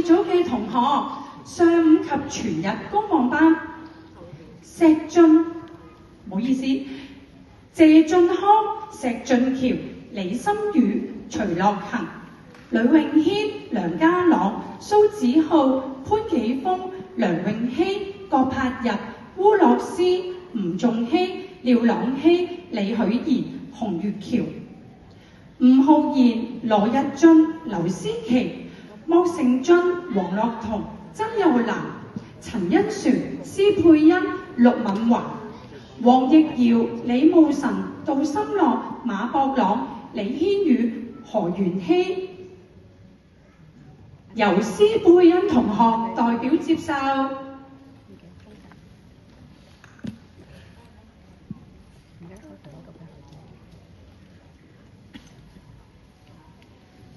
組嘅同學，上午及全日公望班，石俊，唔好意思，謝俊康、石俊橋、李心宇、徐樂恆、呂永軒、梁家朗、蘇子浩、潘紀峰、梁永熙、郭柏日、烏洛斯、吳仲熙、廖朗熙、李許賢、洪月橋、吳浩然、羅日俊、劉思琪、莫成俊、黃樂彤、曾佑南、陳欣璇、施佩欣、陸敏華、黃奕堯、李慕臣、杜心樂、馬博朗、李軒宇、何元熙，由施佩欣同學代表接受。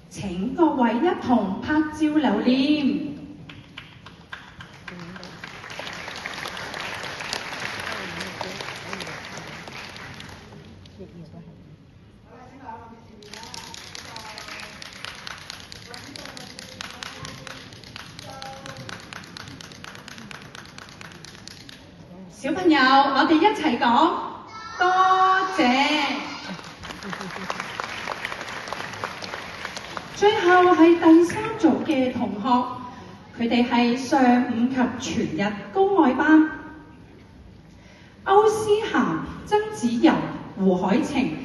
請各位一同拍照留念。小朋友，我哋一齊講多謝。最後係第三組嘅同學，佢哋係上午及全日高愛班，歐思涵、曾子柔、胡海晴、